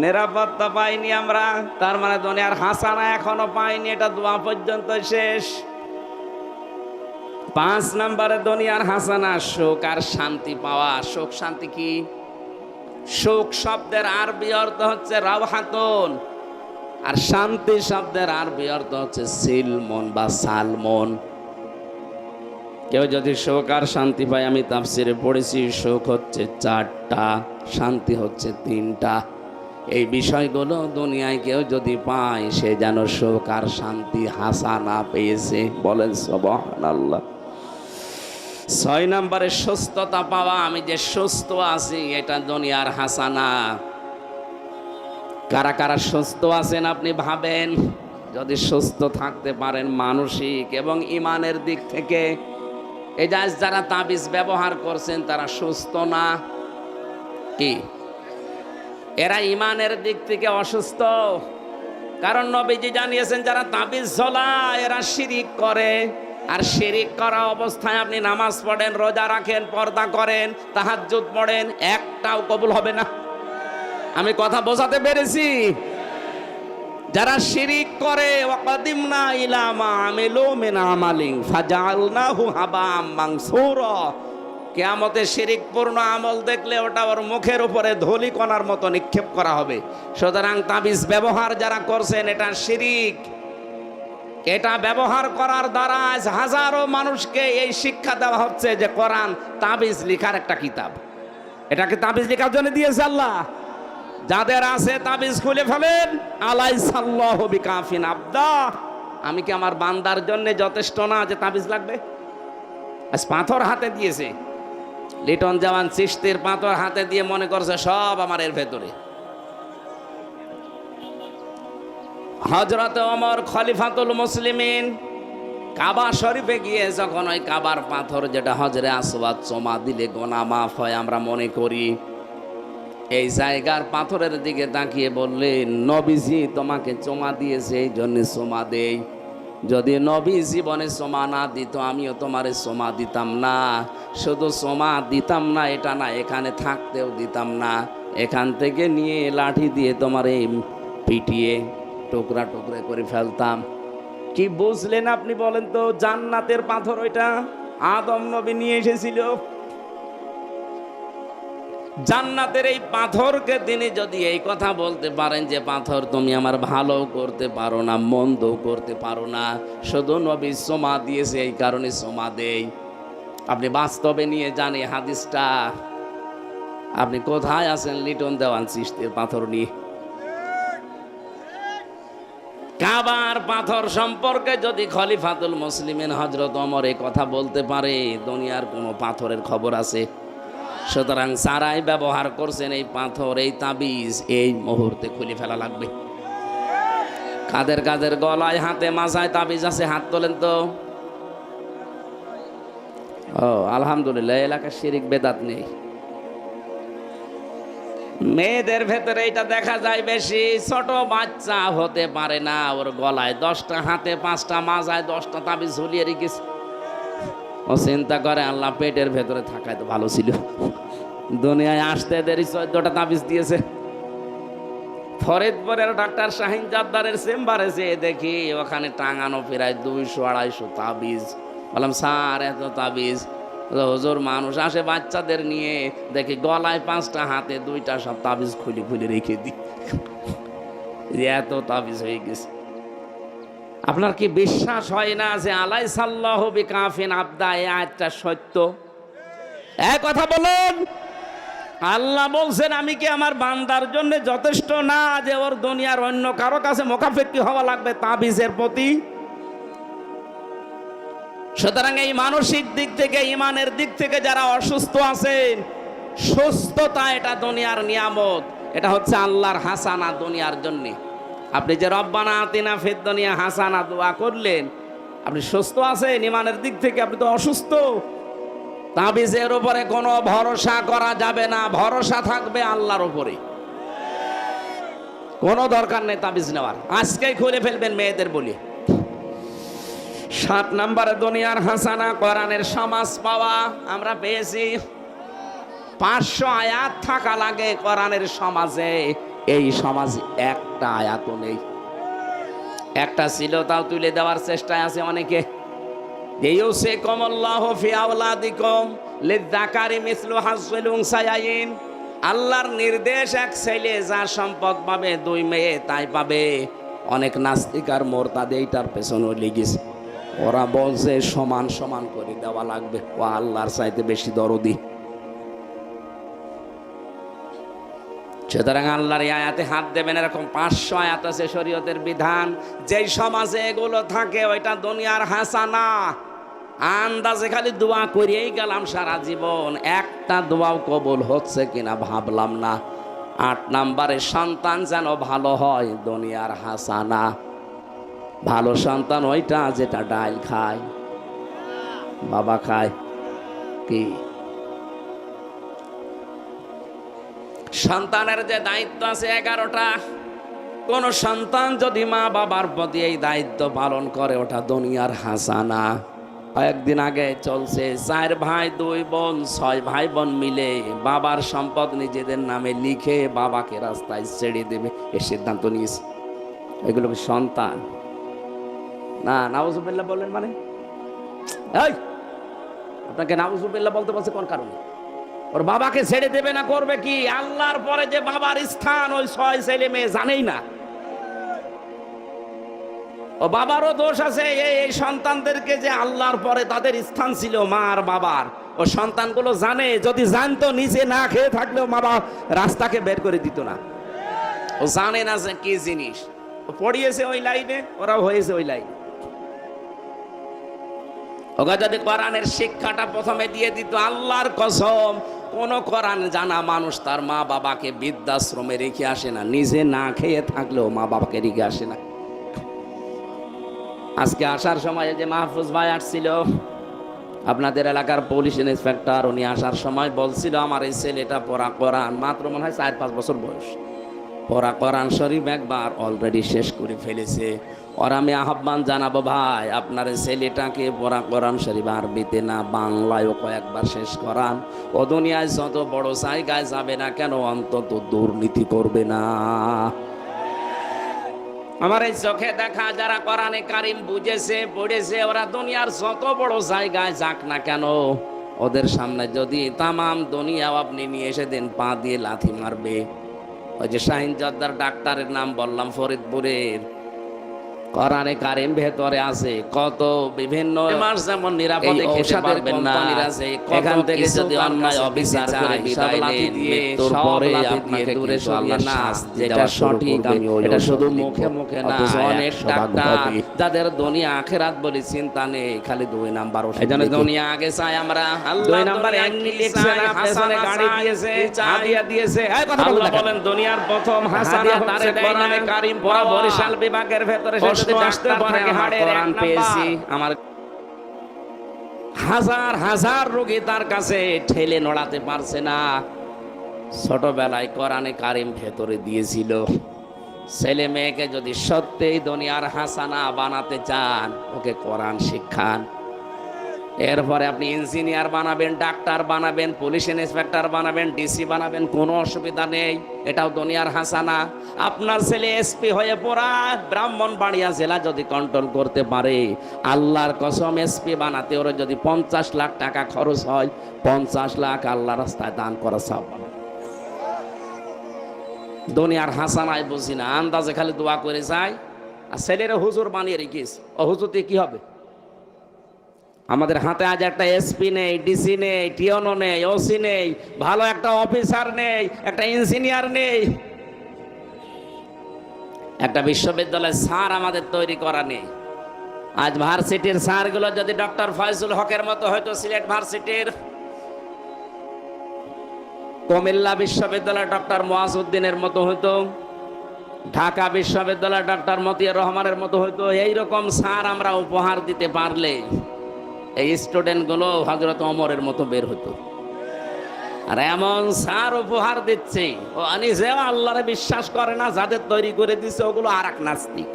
নিরাপত্তা পাইনি আমরা, তার মানে দুনিয়ার হাসানা এখনো পাইনি, এটা দোয়া পর্যন্ত শেষ। 5 নম্বরে দুনিয়ার হাসানা সুখ আর শান্তি পাওয়া। সুখ শান্তি কি? সুখ শব্দের আরবি অর্থ হচ্ছে রাওহাতুন, আর শান্তি শব্দের আরবি অর্থ হচ্ছে সিলমন বা সালমন। কেউ যদি সুখ আর শান্তি পায়, আমি তাফসিরে পড়েছি সুখ হচ্ছে 4টা, শান্তি হচ্ছে 3টা। এই বিষয়গুলো দুনিয়ায় কেউ যদি পায়, সে যেন সুখ আর শান্তি হাসানা পেয়েছে। বলেন সুবহানাল্লাহ। 6 নম্বরে সুস্থতা পাওয়া। আমি যে সুস্থ আছি এটা দুনিয়ার হাসানা। কারা কারা সুস্থ আছেন আপনি ভাবেন। যদি সুস্থ থাকতে পারেন মানসিক এবং ইমানের দিক থেকে, এই যারা তাবিজ ব্যবহার করছেন তারা সুস্থ না কি? এরা ইমানের দিক থেকে অসুস্থ। কারণ নবীজি জানিয়েছেন যারা তাবিজ ঝোলায় এরা শিরিক করে। আর শিরিক করা অবস্থায় আপনি নামাজ পড়েন, রোজা রাখেন, পর্দা করেন, তাহাজ্জুদ পড়েন, একটাও কবুল হবে না। আমি কথা বোঝাতে পেরেছি? যারা শিরিক করে, ওয়াকাদিমনা ইলা মা আমিলু মিন আমালিন ফাজআলনাহু হাবাম মানসুরা, কিয়ামতে শিরিকপূর্ণ আমল দেখলে ওটা ওর মুখের উপরে ধূলিকণার মতো নিক্ষেপ করা হবে। সুতরাং তাবিজ ব্যবহার যারা করছেন এটা শিরিক। এটা ব্যবহার করার দ্বারা হাজারো মানুষকে এই শিক্ষা দেওয়া হচ্ছে যে কোরআন তাবিজ লিখার একটা কিতাব। এটাকে তাবিজ লেখার জন্য দিয়েছে আল্লাহ। যাদের আছে তাবিজ খুলে ফেলেন। আলাইসাল্লাহু বিকাফিন আবদা, আমি কি আমার বান্দার জন্য যথেষ্ট না যে তাবিজ লাগবে? আজ পাথর হাতে দিয়েছে, লিটন জামান চিশতির পাথর হাতে দিয়ে মনে করছে সব আমার এর ভেতরে। হযরত ওমর খলিফাতুল মুসলিমিন কাবা শরীফে গিয়ে যখন ওই কাবার পাথর যেটা হজরে আসওয়াদ চোমা দিলে গোনা মাফ হয় আমরা মনে করি, এই জায়গার পাথরের দিকে তাকিয়ে বললেন, নবীজি তোমাকে চোমা দিয়েছে এই জন্য চোমা দেই। যদি নবী জীবনে চোমা না দিত আমিও তোমারে চোমা দিতাম না। শুধু চোমা দিতাম না এটা না, এখানে থাকতেও দিতাম না। এখান থেকে নিয়ে লাঠি দিয়ে তোমারে পিটিয়ে টুকরা টুকরা করে ফেলতাম। কি বুঝলেন আপনি বলেন তো? জান্নাতের পাথর ওইটা আদম নবী নিয়ে এসেছিল। জান্নাতের এই পাথরকে তিনি যদি এই কথা বলতে পারেন যে পাথর তুমি আমার ভালো করতে পারো না, মন্দ করতে পারো না, শুধু নবী চোমা দিয়েছে এই কারণে চোমা দেই। আপনি বাস্তবে নিয়ে জানি হাদিসটা। আপনি কোথায় আছেন লিটন দেওয়ান চিশতির পাথর নিয়ে? কাবার পাথর সম্পর্কে যদি খলিফাতুল মুসলিমিন হযরত ওমর এই কথা বলতে পারে, দুনিয়ার কোনো পাথরের খবর আছে? সুতরাং যারাই ব্যবহার করছেন এই পাথর, এই তাবিজ, এই মুহূর্তে খুলে ফেলা লাগবে। কাদের কাদের গলায় হাতে মাথায় তাবিজ আছে হাত তোলেন তো। ও আলহামদুলিল্লাহ, এলাকার শিরিক বেদাত নেই। মেয়েদের ভেতরে এটা দেখা যায় বেশি। ছোট বাচ্চা হতে পারে না, ওর গলায় 10টা হাতে 5টা মাজায় 10টা তাবিজ ঝুলিয়ে রেখেছে। ও চিন্তা করে আল্লাহ পেটের ভেতরে থাকায় তো ভালো ছিল, দুনিয়ায় আসতে দেরি 14টা তাবিজ দিয়েছে। ফরিদপুরের ডাক্তার শাহিন জাদ্দারের চেম্বারে যেয়ে দেখি ওখানে টাঙানো প্রায় 200-250 তাবিজ। বললাম স্যার এত তাবিজ? হুজুর মানুষ আসে বাচ্চাদের নিয়ে, দেখি গলায় 5টা হাতে 2টা, সব তাবিজ খুলে খুলে রেখে দিই। এত তাবিজ হয়ে গেছে। আপনার কি বিশ্বাস হয় না যে আলাইসাল্লাহু বিকাফিন আবদা এই আয়াতটা সত্য? এক কথা বলুন, আল্লাহ বলছেন আমি কি আমার বান্দার জন্য যথেষ্ট না যে ওর দুনিয়ার অন্য কারো কাছে মোকাফেক্কি হওয়া লাগবে তাবিজের প্রতি? সুতরাং এই মানসিক দিক থেকে, ইমানের দিক থেকে যারা অসুস্থ আছেন, সুস্থতা এটা দুনিয়ার নিয়ামত, এটা হচ্ছে আল্লাহর হাসানা দুনিয়ার জন্য। আপনি যে রব্বানা আতিনা ফিদ দুনিয়া হাসানা দোয়া করলেন, আপনি সুস্থ আছেন ইমানের দিক থেকে, আপনি তো অসুস্থ। তাবিজের উপরে কোনো ভরসা করা যাবে না, ভরসা থাকবে আল্লাহর উপরে। কোনো দরকার নেই তাবিজ নেওয়ার, আজকেই খুলে ফেলবেন মেয়েদের বলি। 7 নম্বরে দুনিয়ার হাসানা, কোরআনের সমাজ পাওয়া। আমরা পেয়েছি 500 আয়াত থাকা লাগে কোরআনের সমাজে, এই সমাজ একটা আয়াতও নেই। একটা ছিল, তাও তুলে দেওয়ার চেষ্টায় আছে অনেকে। আল্লাহর নির্দেশ, এক ছেলে যা সম্পদ পাবে, 2 মেয়ে তাই পাবে। অনেক নাস্তিক আর মোরতাদ এইটার পেছনে লেগেছে। ওরা বলছে সমান সমান করে দেওয়া লাগবে, ও আল্লাহর চাইতে বেশি দরদি। সুতরাং আল্লাহর এই আয়াতে হাত দেবেন, এরকম 500 আয়াত আছে শরীয়তের বিধান। যেই সমাজে এগুলো থাকে ওইটা দুনিয়ার হাসানা। আন্দাজে খালি দোয়া করিয়েই গেলাম সারা জীবন, একটা দোয়াও কবুল হচ্ছে কিনা ভাবলাম না। 8 নম্বরে সন্তান যেন ভালো হয়, দুনিয়ার হাসানা। ভালো সন্তান ওইটা যেটা ডাল খায়, বাবা খায় কি। সন্তানের যে দায়িত্ব আছে 11টা, কোন সন্তান যদি মা বাবার প্রতি এই দায়িত্ব পালন করে, ওটা দুনিয়ার হাসানা। কয়েকদিন আগে চলছে 4 ভাই 2 বোন 6 ভাই বোন মিলে বাবার সম্পদ নিজেদের নামে লিখে বাবাকে রাস্তায় ছেড়ে দেবে, এর সিদ্ধান্ত নিয়েছে। এগুলো কি সন্তান? না, নাউজুবিল্লাহ বললেন মানে? এই আপনাকে নাউজুবিল্লাহ বলতে বলছে কোন কারণে? ওর বাবাকে ছেড়ে দেবে না, করবে কি? আল্লাহর পরে যে বাবার স্থান, ওই 6 ছেলে মেয়ে জানেই না। ও বাবারও দোষ আছে, এই সন্তানদেরকে যে আল্লাহর পরে তাদের স্থান ছিল মা আর বাবার, ও সন্তানগুলো জানে। যদি জানতো নিজে না খেয়ে থাকলেও মা বাবা রাস্তাকে বের করে দিত না। ও জানে না যে কি জিনিস, ও পড়িয়েছে ওই লাইনে, ওরাও হয়েছে ওই লাইনে। ওরা যদি কোরআনের শিক্ষাটা প্রথমে দিয়ে দিত, আল্লাহর কসম, কোন কোরআন জানা মানুষ তার মা বাবাকে বৃদ্ধাশ্রমে রেখে আসে না, নিজে না খেয়ে থাকলেও মা বাবাকে রেখে আসে না। আজকে আসার সময় যে মাহফুজ ভাই আসছিল, আপনাদের এলাকার পুলিশ ইন্সপেক্টর, উনি আসার সময় বলছিল আমার এই ছেলেটা পড়া কোরআন মাত্র মনে হয় 4-5 বছর বয়স, পড়া কোরআন শরীফ একবার অলরেডি শেষ করে ফেলেছে। আর আমি আহ্বান জানাবো, ভাই আপনার ছেলেটাকে পড়া কোরআন শরীফ আরবিতে না বাংলায়ও কয়েকবার শেষ করান। ও দুনিয়ায় যত বড় জায়গায় যাবে না কেন, অন্তত দুর্নীতি করবে না। আমার এই চোখে দেখা যারা কোরআনে কারিম বুঝেছে পড়েছে, ওরা দুনিয়ার যত বড় জায়গায় যাক না কেন, ওদের সামনে যদি তামাম দুনিয়াও আপনি নিয়ে এসে দেন, পা দিয়ে লাথি মারবে। ওই যে শাহিন জর্দার ডাক্তারের নাম বললাম ফরিদপুরের, কোরআনে কারিম ভেতরে আছে কত বিভিন্ন মাস যেমন নিরাপদে খেতে পারবেন না, এখান থেকে যদি অন্যায় অবিচার করে বিদায় দিয়ে তোর পরে আপনাকে দূরে সরিয়ে না, যেটা সঠিক এটা শুধু মুখে মুখে না, অনেক ডাক্তার যাদের দুনিয়া আখিরাত বলি চিন্তা নেই, খালি 2 নাম্বার ওষুধ। এইজন্য দুনিয়া আগে চাই আমরা, 2 নাম্বার এমনি লিখছে না, পেছনে গাড়ি দিয়েছে, হাদিয়া দিয়েছে। এই কথা বলেন, দুনিয়ার প্রথম হাসানা হচ্ছে কোরআনে কারিম পড়া। বরিশাল বিভাগের ভেতরে আমার হাজার হাজার রোগী তার কাছে ঠেলে নড়াতে পারছে না। ছোটবেলায় কোরআনে কারিম ভেতরে দিয়েছিল। ছেলে মেয়েকে যদি সত্যিই দুনিয়ার হাসানা বানাতে চান, ওকে কোরআন শিক্ষান। এরপরে আপনি ইঞ্জিনিয়ার বানাবেন, ডাক্তার বানাবেন, পুলিশ ইন্সপেক্টর বানাবেন, ডিসি বানাবেন, কোনো অসুবিধা নেই, এটাও দুনিয়ার হাসানা। আপনার ছেলে এসপি হয়ে পড়া ব্রাহ্মণবাড়িয়া জেলা যদি কন্ট্রোল করতে পারে, আল্লাহর কসম এসপি বানাতে ওর যদি 50 লাখ টাকা খরচ হয়, 50 লাখ আল্লাহ রাস্তায় দান করা সব। দুনিয়ার হাসানায় বুঝি না, আন্দাজে খালি দোয়া করে যায়। আর ছেলেরা হুজুর বানিয়ে রেখিস, ও হুজুরতে কি হবে? আমাদের হাতে আজ একটা এসপি নেই, ডিসি নেই, টিওনো নেই, ওসি নেই, ভালো একটা অফিসার নেই, একটা ইঞ্জিনিয়ার নেই, একটা বিশ্ববিদ্যালয়ের স্যার আমাদের তৈরি করা নেই। আজ ভার্সিটির স্যারগুলো যদি ডক্টর ফয়জুল হকের মতো হয়তো সিলেট ভার্সিটির, কুমিল্লা বিশ্ববিদ্যালয় ডক্টর মুয়াজউদ্দিনের মতো হইতো, ঢাকা বিশ্ববিদ্যালয় ডক্টর মতিয়ার রহমানের মতো হইতো, এইরকম স্যার আমরা উপহার দিতে পারলে এই স্টুডেন্টগুলো হযরত ওমরের মতো বের হতো। আর এমন স্যার উপহার দিচ্ছে, ও নিজেও আল্লাহরে বিশ্বাস করে না, যাদের তৈরি করে দিচ্ছে ওগুলো আর এক নাস্তিক।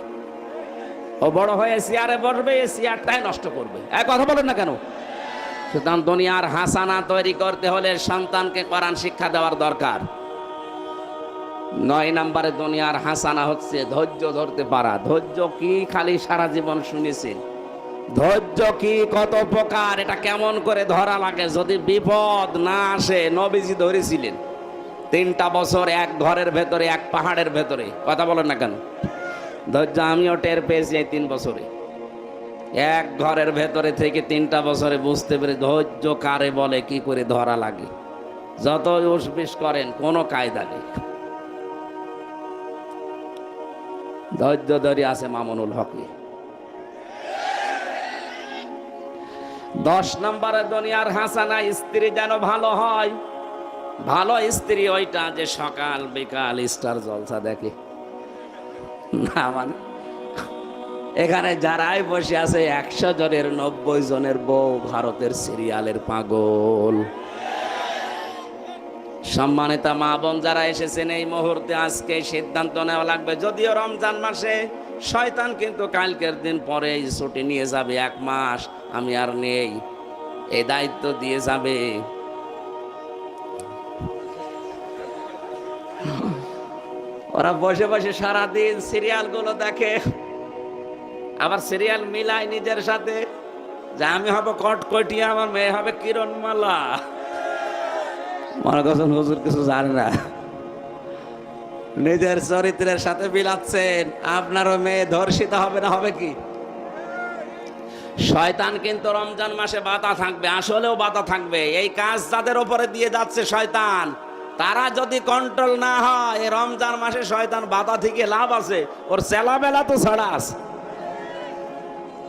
ও বড় হয়ে চেয়ারে বসবে, এই চেয়ারটাই নষ্ট করবে। এক কথা বলেন না কেন? সুতরাং দুনিয়ার হাসানা তৈরি করতে হলে সন্তানকে কোরআন শিক্ষা দেওয়ার দরকার। 9 নম্বরে দুনিয়ার হাসানা হচ্ছে ধৈর্য ধরতে পারা। ধৈর্য কি খালি সারা জীবন শুনেছি, ধৈর্য কি কত প্রকার, এটা কেমন করে ধরা লাগে যদি বিপদ না আসে। নবীজি ধরেছিলেন 3টা বছর এক ঘরের ভেতরে, এক পাহাড়ের ভেতরে। কথা বলেন না কেন? ধৈর্য আমিও টের পেয়েছি এই 3 বছরে। এক ঘরের ভেতরে থেকে 3টা বছরে বুঝতে পেরে ধৈর্য কারে বলে, কি করে ধরা লাগে। যত উসবিস করেন কোনো কায়দা নেই। ধৈর্য ধরে আছে মামুনুল হকে। 10 নম্বরে দুনিয়ার হাসানা স্ত্রী যেন ভালো হয়। ভালো স্ত্রী ওইটা যে সকাল বিকাল স্টার জলসা দেখে না, মানে এখানে যারাই বসে আছে 100 জনের 90 জনের বউ ভারতের সিরিয়ালের পাগল। সম্মানিতা মা বোন যারা এসেছেন এই মুহূর্তে, আজকে সিদ্ধান্ত নেওয়া লাগবে। যদিও রমজান মাসে শয়তান কিন্তু কালকের দিন পরে ছুটি নিয়ে যাবে, 1 মাস আমি আর নেই, এই দায়িত্ব দিয়ে যাবে। ওরা বসে বসে সারাদিন সিরিয়াল গুলো দেখে, আবার সিরিয়াল মিলাই নিজের সাথে, যে আমি হব কটকটিয়া, আমার মেয়ে হবে কিরণমালা। মনে করছেন হুজুর কিছু জানে না, নিজের চরিত্রের সাথে মিলাচ্ছেন। আপনারও মেয়ে ধর্ষিতা হবে না, হবে কি? শয়তান কিন্তু রমজান মাসে বাধা থাকবে, আসলেও বাধা থাকবে। এই কাজ যাদের উপরে দিয়ে যাচ্ছে শয়তান, তারা যদি কন্ট্রোল না হয় রমজান মাসে শয়তান বাধা থেকে লাভ আছে, ওর চেলাবেলা তো ছাড়া আছে।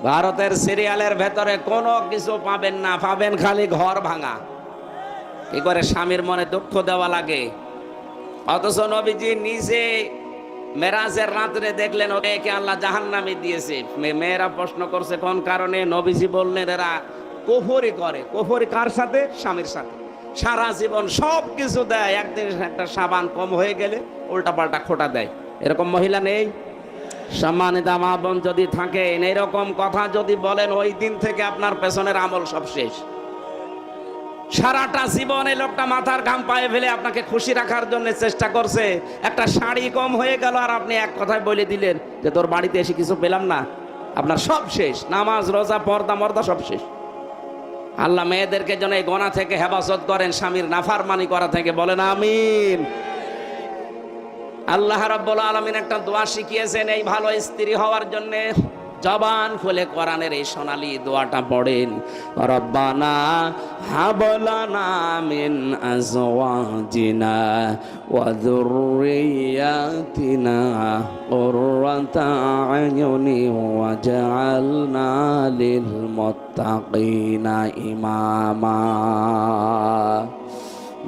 ভারতের সিরিয়ালের ভেতরে কোনো কিছু পাবেন না, পাবেন খালি ঘর ভাঙা। কি করে স্বামীর মনে দুঃখ দেওয়া লাগে। অথচ নবীজি নিজে মেরাজের রাত্রে দেখলেন ওকে আল্লাহ জাহান্নামে দিয়েছে। মেয়েরা প্রশ্ন করছে কোন কারণে? নবীজি বললেন এরা কুফরি করে। কুফরি কার সাথে? স্বামীর সাথে। সারা জীবন সব কিছু দেয়, একদিন একটা সাবান কম হয়ে গেলে উল্টা পাল্টা খোটা দেয়। এরকম মহিলা নেই? সম্মানিতা মা বোন যদি থাকেন, এরকম কথা যদি বলেন, ওই দিন থেকে আপনার পেছনের আমল সব শেষ। সারাটা জীবন এই লোকটা মাথার ঘাম পায়ে ফেলে আপনাকে খুশি রাখার জন্য চেষ্টা করছে, একটা শাড়ি কম হয়ে গেল আর আপনি এক কথায় বলে দিলেন যে তোর বাড়িতে এসে কিছু পেলাম না, আপনার সব শেষ। নামাজ রোজা পর্দা মর্দা সব শেষ। আল্লাহ মেয়েদেরকে যেন এই গোনা থেকে হেফাজত করেন, স্বামীর নাফরমানি করা থেকে। বলেন আমিন। আল্লাহ রাব্বুল আলামিন একটা দোয়া শিখিয়েছেন এই ভালো স্ত্রী হওয়ার জন্য। জবান খুলে কোরআনের এই সোনালী দোয়াটা পড়েন, রব্বানা হাবলানা মিন আজওয়াজিনা ওয়া যুররিয়াতিনা কুররাতা আয়ুনি ওয়াজআলনা লিল মুত্তাকিনা ইমামা।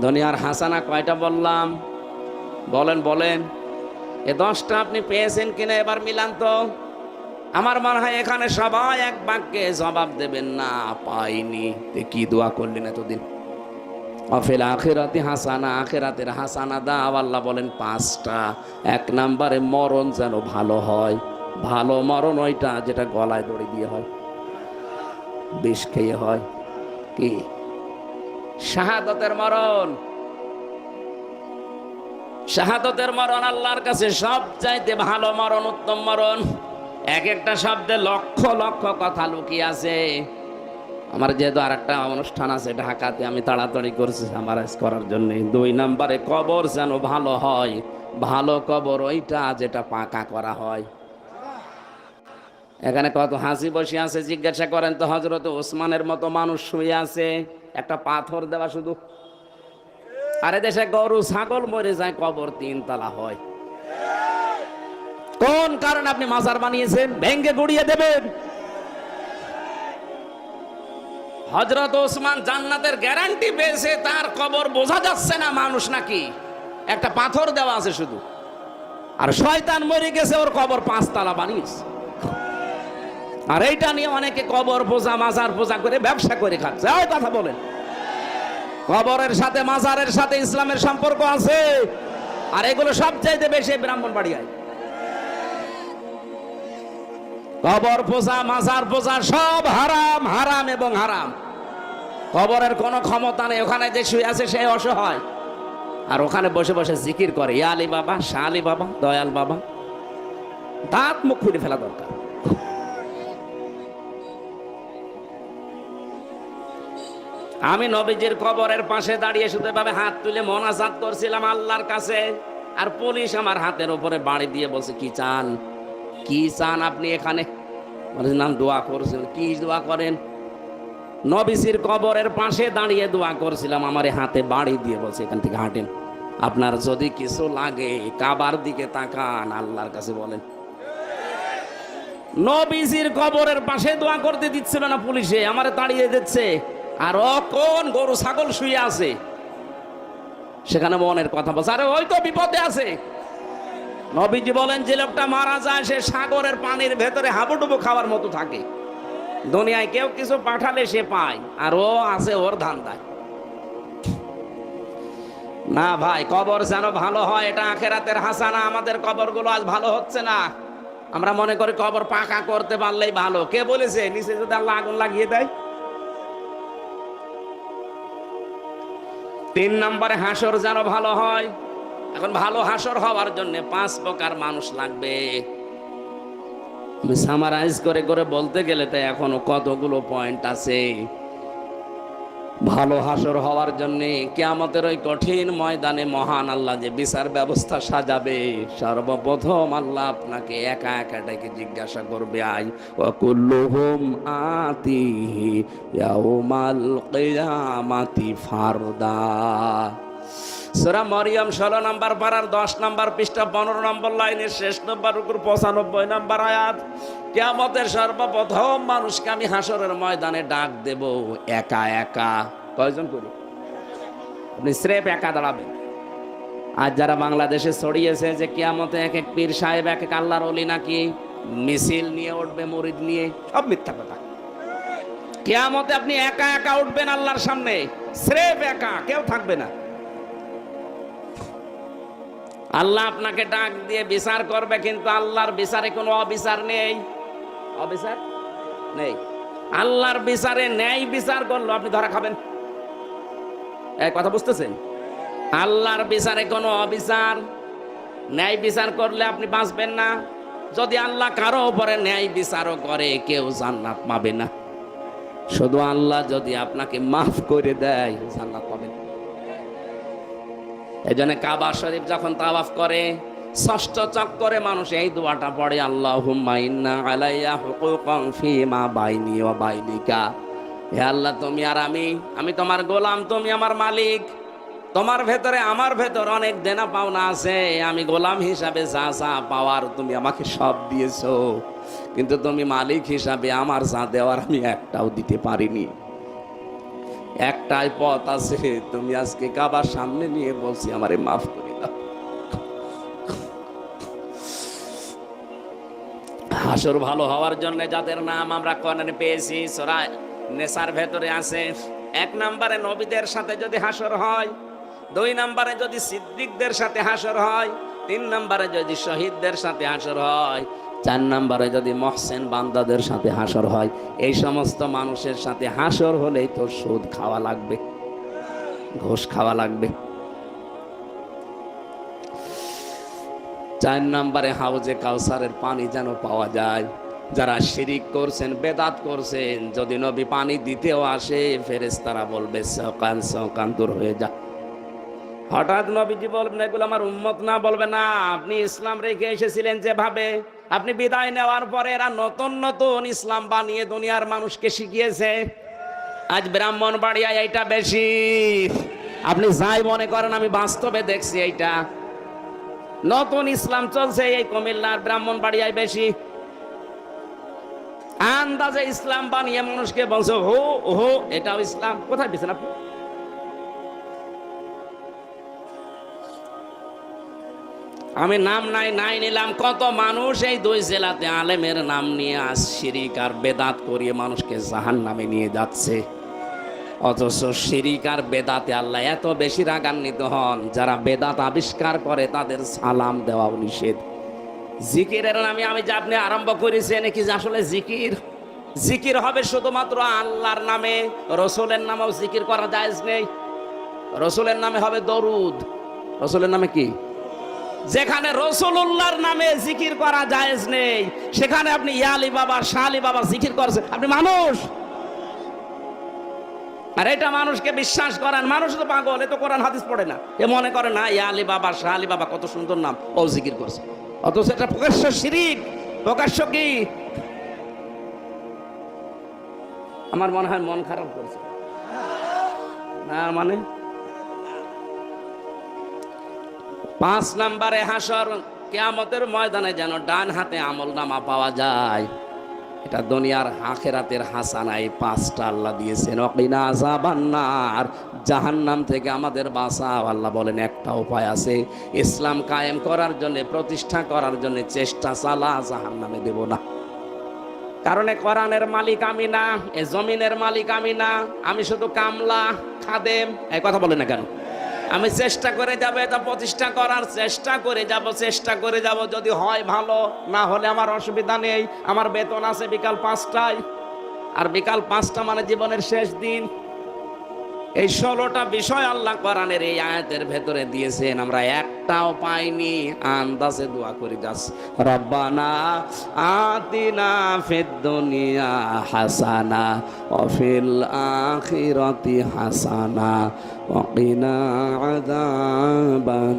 দুনিয়ার হাসানা কয়টা বললাম? বলেন বলেন, এ 10টা আপনি পেয়েছেন কিনা এবার মিলান তো। আমার মনে হয় এখানে সবাই এক বাক্যে জবাব দেবেন না পাইনি। কি দোয়া করলেন এতদিন? অফিল আখিরাতি হাসানা, আখিরাতের হাসানা দাও। আল্লাহ বলেন 5টা। 1 নম্বরে মরণ যেন ভালো হয়। ভালো মরণ ওইটা যেটা গলায় দড়ি দিয়ে হয়, বিষ খেয়ে হয়। কি? শাহাদাতের মরণ। শাহাদাতের মরণ আল্লাহর কাছে সবচাইতে ভালো মরণ, উত্তম মরণ। এক একটা শব্দে লক্ষ লক্ষ কথা লুকিয়ে আছে। আমার যেহেতু আর একটা অনুষ্ঠান আছে ঢাকাতে, আমি তাড়াতাড়ি করছি সামারাইজ করার জন্য। 2 নম্বরে কবর যেন ভালো হয়। ভালো কবর ওইটা যেটা পাকা করা হয়। এখানে কত হাসি বসে আছে জিজ্ঞাসা করেন তো, হযরত ওসমানের মতো মানুষ শুয়ে আছে, একটা পাথর দেওয়া শুধু। আরে দেশে গরু ছাগল মরে যায়, কবর 3 তলা হয়। কোন কারণে আপনি মাজার বানিয়েছেন? ভেঙ্গে গুড়িয়ে দেবেন। হযরত ওসমান জান্নাতের গ্যারান্টি পেয়েছে, তার কবর বোঝা যাচ্ছে না মানুষ নাকি, একটা পাথর দেওয়া আছে শুধু। আর শয়তান মরে গেছে, ওর কবর 5 তলা বানিয়েছে। আর এইটা নিয়ে অনেকে কবর পূজা মাজার পূজা করে ব্যবসা করে খাচ্ছে। ওই কথা বলেন, কবরের সাথে মাজারের সাথে ইসলামের সম্পর্ক আছে। আর এগুলো সবচাইতে বেশি ব্রাহ্মণবাড়িয়ায়। কবর পূজা মাজার পূজা সব হারাম, হারাম এবং হারাম। কবরের কোনো ক্ষমতা নেই, ওখানে যে শুয়ে আছে সে অসহায়, আর ওখানে বসে বসে জিকির করে ইয়া আলী বাবা, শাহ আলী বাবা, দয়াল বাবা। দাঁত মুখ খুলে ফেলা দরকার। আমি নবীজির কবরের পাশে দাঁড়িয়ে শুধু এভাবে হাত তুলে মোনাজাত করছিলাম আল্লাহর কাছে, আর পুলিশ আমার হাতের উপরে বাড়ি দিয়ে বলছে, কি চান, কি চান আপনি এখানে? নাম দোয়া করছেন। কি দোয়া করেন? নবীজির কবরের পাশে দাঁড়িয়ে দোয়া করছিলাম, আমার হাতে বাড়ি দিয়ে বলছে, এখান থেকে হাঁটেন, আপনার যদি কিছু লাগে কাবার দিকে তাকান, আল্লাহর কাছে বলেন। নবীজির কবরের পাশে দোয়া করতে দিচ্ছিল না পুলিশে, আমারে তাড়িয়ে দিচ্ছে। আর ও কোন গরু ছাগল শুয়ে আছে সেখানে মনের কথা বলছে, আরে ওই তো বিপদে আছে। নবীজি বলেন, যে লোকটা মারা যায় সে সাগরের পানির ভেতরে হাবুডুবু খাওয়ার মতো থাকে। দুনিয়ায় কেউ কিছু পাঠালে সে পায়, আর ও আছে ওর ধান্দায়। না ভাই, কবর যেন ভালো হয়, এটা আখেরাতের হাসানা। আমাদের কবরগুলো আজ ভালো হচ্ছে না। আমরা মনে করি কবর পাকা করতে পারলেই ভালো। কে বলেছে নিচে যদি আল্লাহ আগুন লাগিয়ে দেয়? 3 নম্বরে হাসর যেন ভালো হয়। এখন ভালো হাসর হওয়ার জন্য 5 প্রকার মানুষ লাগবে। আমি সামারাইজ করে করে বলতে গেলে তাই এখনো কতগুলো পয়েন্ট আছে। ভালো হাসর হওয়ার জন্য কিয়ামতের ওই কঠিন ময়দানে মহান আল্লাহ যে বিচার ব্যবস্থা সাজাবে, সর্বপ্রথম আল্লাহ আপনাকে একা একা ডেকে জিজ্ঞাসা করবে, আই ওয়া কুল্লুহুম আতিহি ইয়াউমাল কিয়ামাতি ফারদা। সূরা মরিয়ম 16 নম্বর পারার 10 নম্বর পৃষ্ঠা 15 নম্বর লাইনের শেষ নম্বর রুকুর 95 নম্বর আয়াত। কিয়ামতের সর্বপ্রথম মানুষকে আমি হাসরের ময়দানে ডাক দেব একা একা। কয়জন করে? আপনি স্রেফ একা দাঁড়াবেন। আজ যারা বাংলাদেশে ছড়িয়েছে যে কিয়ামতে এক এক পীর সাহেব এক এক আল্লাহর ওলি নাকি মিছিল নিয়ে উঠবে মুরিদ নিয়ে, সব মিথ্যা কথা। কিয়ামতে আপনি একা একা উঠবেন আল্লাহর সামনে, স্রেফ একা, কেউ থাকবে না। আল্লাহ আপনাকে ডাক দিয়ে বিচার করবে, কিন্তু আল্লাহর বিচারে কোনো অবিচার নেই। অবিচার নেই। আল্লাহর বিচারে ন্যায় বিচার করলো আপনি ধরা খাবেন। এই কথা বুঝতেছেন? আল্লাহর বিচারে কোনো অবিচার, ন্যায় বিচার করলে আপনি বাঁচবেন না। যদি আল্লাহ কারো উপরে ন্যায় বিচারও করে, কেউ জান্নাত পাবে না। শুধু আল্লাহ যদি আপনাকে মাফ করে দেয়, জান্নাত পাবেন। এই জন্য কাবা শরীফ যখন তাওয়াফ করে 6ষ্ঠ চক্করে মানুষ এই দোয়াটা পড়ে, আল্লাহুম্মা ইন্না আলাইয়া হুকুকান ফীমা বাইনি ওয়া বাইনিকা। হে আল্লাহ, তুমি আর আমি তোমার গোলাম, তুমি আমার মালিক। তোমার ভেতরে আমার ভেতর অনেক দেনা পাওনা আছে। আমি গোলাম হিসাবে যা যা পাওয়ার তুমি আমাকে সব দিয়েছো, কিন্তু তুমি মালিক হিসাবে আমার যা দেওয়ার আমি একটাও দিতে পারিনি। একটাই পথ আছে, তুমি আজকে কাবার সামনে নিয়ে বলছি আমারে মাফ করে দাও। হাসর ভালো হওয়ার জন্য যাদের নাম আমরা কোরআনে পেয়েছি, সূরা নেসার ভেতরে আছে। 1 নম্বরে নবীদের সাথে যদি হাসর হয়, 2 নম্বরে যদি সিদ্দিকদের সাথে হাসর হয়, 3 নম্বরে যদি শহীদদের সাথে হাসর হয়, 4 নম্বরে যদি মহসেন বান্দাদের সাথে হাসর হয়। এই সমস্ত মানুষের সাথে হাসর হলেই তো সুদ খাওয়া লাগবে, ঘুষ খাওয়া লাগবে। 4 নম্বরে হাউজে কাউসারের পানি যেন পাওয়া যায়। যারা শিরিক করছেন, বেদাত করছেন, যদি নবী পানি দিতেও আসে, ফেরেশতারা বলবে সকান সকান দূর হয়ে যা। হঠাৎ নবীজি বলবেন এগুলো আমার উম্মত না, বলবে না। আপনি ইসলাম রেখে এসেছিলেন যেভাবে, আপনি বিদায় নেওয়ার পরে এরা নতুন নতুন ইসলাম বানিয়ে দুনিয়ার মানুষকে শিখিয়েছে। আজ ব্রাহ্মণবাড়িয়ায় এইটা বেশি। আপনি যাই মনে করেন, আমি বাস্তবে দেখছি এইটা নতুন ইসলাম চলছে এই কুমিল্লার ব্রাহ্মণবাড়িয়ায় বেশি। আন্দাজে ইসলাম বানিয়ে মানুষকে বলছে হো হো এটাও ইসলাম। কোথায় পেয়েছেন আপনি? আমি নাম নাই নিলাম। কত মানুষ এই দুই জেলাতে আলেমের নাম নিয়ে আজ শিরিক আর বেদাত করিয়ে মানুষকে জাহান্নামে নিয়ে যাচ্ছে। অথচ শিরিক আর বেদাতে আল্লাহ এত বেশি রাগান্বিত হন, যারা বেদাত আবিষ্কার করে তাদের সালাম দেওয়াও নিষেধ। জিকিরের নামে আমি যে আপনি আরম্ভ করেছেন কি যে আসলে জিকির হবে শুধুমাত্র আল্লাহর নামে। রসুলের নামেও জিকির করা জায়েজ নেই। রসুলের নামে হবে দরুদ। রসুলের নামে কি? যেখানে রসুলুল্লাহর নামে জিকির করা জায়েজ নেই, সেখানে আপনি ইয়ালি বাবা শালি বাবা জিকির করছেন। আপনি মানুষ, আর এটা মানুষকে বিশ্বাস করেন। মানুষ তো পাগল, এ তো কোরআন হাদিস পড়ে না। এ মনে করে না ইয়ালি বাবা শালি বাবা কত সুন্দর নাম, ও জিকির করছে। অথচ এটা প্রকাশ্য শিরিক। প্রকাশ্য কি? আমার মনে হয় মন খারাপ করছে না। মানে 5 নম্বরে হাসর কিয়ামতের ময়দানে যেন ডান হাতে আমলনামা পাওয়া যায়। এটা দুনিয়ার আখিরাতের হাসানা। এই 5টা আল্লাহ দিয়েছেন। ওয়াকিনা আযাবান্নার, জাহান্নাম থেকে আমাদের বাঁচাও। আল্লাহ বলেন একটা উপায় আছে, ইসলাম কায়েম করার জন্য, প্রতিষ্ঠা করার জন্য চেষ্টা চালা, জাহান্নামে দেব না। কারণ কোরআনের মালিক আমি না, এ জমিনের মালিক আমি না, আমি শুধু কামলা খাদেম। এই কথা বলে না কেন? আমি চেষ্টা করে যাব, এটা প্রতিষ্ঠা করার চেষ্টা করে যাব। যদি হয় ভালো, না হলে আমার অসুবিধা নেই। আমার বেতন আছে বিকাল 5টায়, আর বিকাল 5টা মানে জীবনের শেষ দিন। এই 16টা বিষয় আল্লাহ কোরআনের এই আয়াতের ভেতরে দিয়েছেন, আমরা একটাও পাইনি। আন্দাজে দোয়া করে যাচ্ছি, রব্বানা আতিনা ফিদ দুনিয়া হাসানা ওয়া ফিল আখিরাতি হাসানা ওয়া কিনা আযাবান